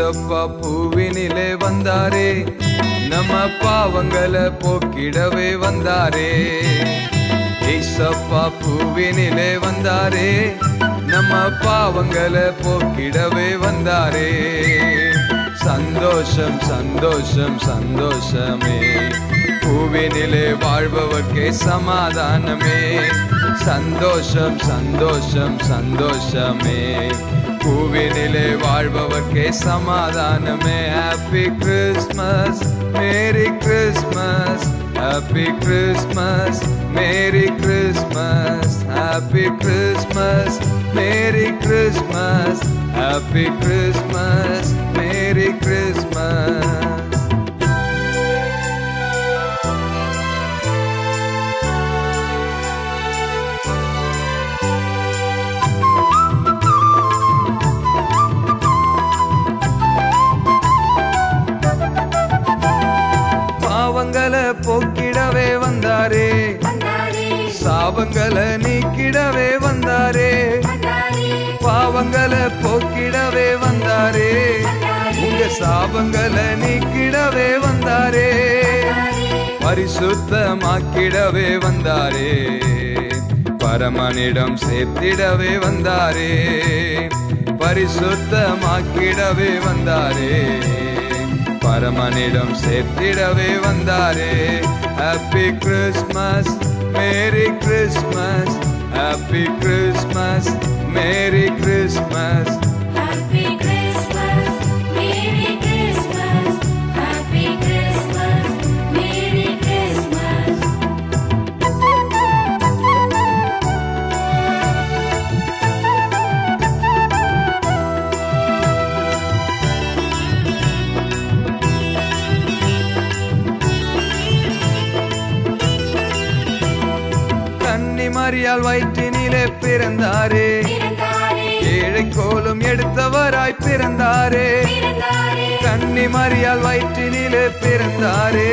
ஏசப்பா பூவினிலே வந்தாரே, நம்ம பாவங்களை போக்கிடவே வந்தாரே. ஏசப்பா பூவினிலே வந்தாரே, நம்ம பாவங்களை போக்கிடவே வந்தாரே. சந்தோஷம் சந்தோஷம் சந்தோஷமே, பூவினிலே வாழ்பவர்க்கே சமாதானமே. சந்தோஷம் சந்தோஷம் சந்தோஷமே, பூவினிலே வாழ்பவர்க்கே சமாதானமே. Happy Christmas, merry Christmas, happy Christmas, merry Christmas, happy Christmas, merry Christmas, happy Christmas, merry Christmas. பாவங்களை போக்கிடவே வந்தாரே, சாபங்களை நீக்கிடவே வந்தாரே. பாவங்களை போக்கிடவே வந்தாரே, உங்க சாபங்களை நீக்கிடவே வந்தாரே. பரிசுத்தமாக்கிடவே வந்தாரே, பரமனிடம் சேர்த்திடவே வந்தாரே. பரிசுத்தமாக்கிடவே வந்தாரே, பரமனிடம் சேர்த்திடவே வந்தாரே. Happy Christmas, merry Christmas, happy Christmas, merry Christmas. Happy Christmas, Merry Christmas, Happy Christmas, Merry Christmas. மரியாள் வயிற்றினிலே பிறந்தாரே, ஏழை கோலும் எடுத்தவராய் பிறந்தாரே. கன்னி மரியாள் வயிற்றினிலே பிறந்தாரே,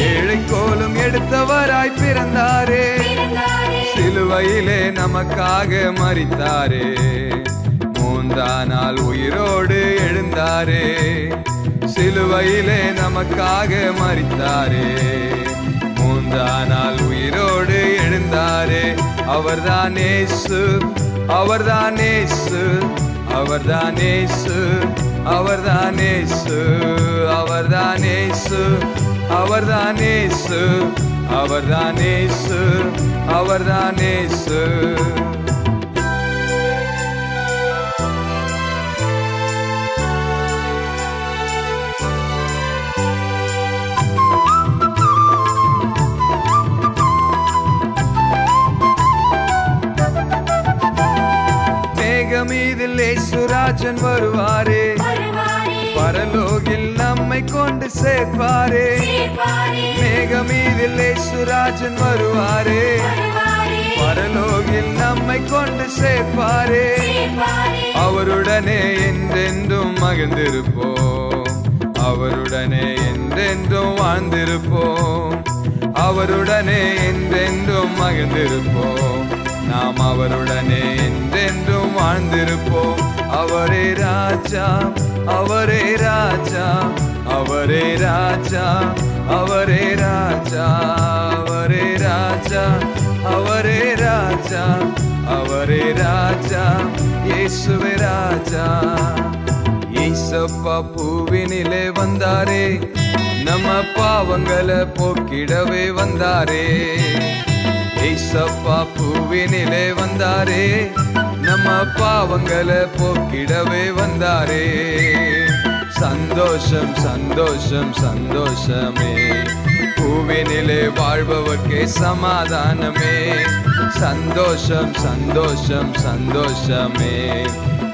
ஏழை கோலும் எடுத்தவராய் பிறந்தாரே. சிலுவையிலே நமக்காக மரித்தாரே, மூன்றாம் நாள் உயிரோடு எழுந்தாரே. சிலுவையிலே நமக்காக மரித்தாரே, மூன்றாம் நாள் உயிரோடு எழுந்தாரே. அவர்தான் இயேசு, அவர்தான் இயேசு, அவர்தான் இயேசு, அவர்தான் இயேசு, அவர்தான் இயேசு, அவர்தான் இயேசு, அவர்தான் இயேசு, அவர்தான் இயேசு. மீதில் இயேசுராஜன் வருவாரே, பரலோகில் நம்மை கொண்டு சேர்ப்பாரே. மேகமீதில் இயேசுராஜன் வருவாரே, பரலோகில் நம்மை கொண்டு சேர்ப்பாரே. அவருடனே என்றென்றும் மகிழ்ந்திருப்போம், அவருடனே என்றென்றும் வாழ்ந்திருப்போம். அவருடனே என்றென்றும் மகிழ்ந்திருப்போம், நாம் அவருடனே என்றென்றும் வாழ்ந்திருப்போம். அவரே ராஜா, அவரே ராஜா, அவரே ராஜா, அவரே ராஜா, அவரே ராஜா, அவரே ராஜா, அவரே ராஜா, இயேசுவே ராஜா. ஏசப்பா பூவினிலே வந்தாரே, நம்ம பாவங்களை போக்கிடவே வந்தாரே. ஏசப்பா பூவினிலே வந்தாரே, நம்ம பாவங்களை போக்கிடவே வந்தாரே. சந்தோஷம் சந்தோஷம் சந்தோஷமே, பூவினிலே வாழ்பவர்க்கே சமாதானமே. சந்தோஷம் சந்தோஷம் சந்தோஷமே,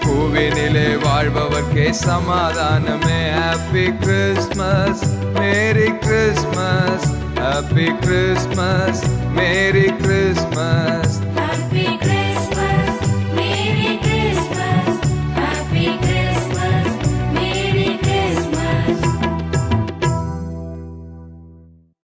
பூவினிலே வாழ்பவர்க்கே சமாதானமே. Happy Christmas, merry Christmas, happy Christmas, merry Christmas.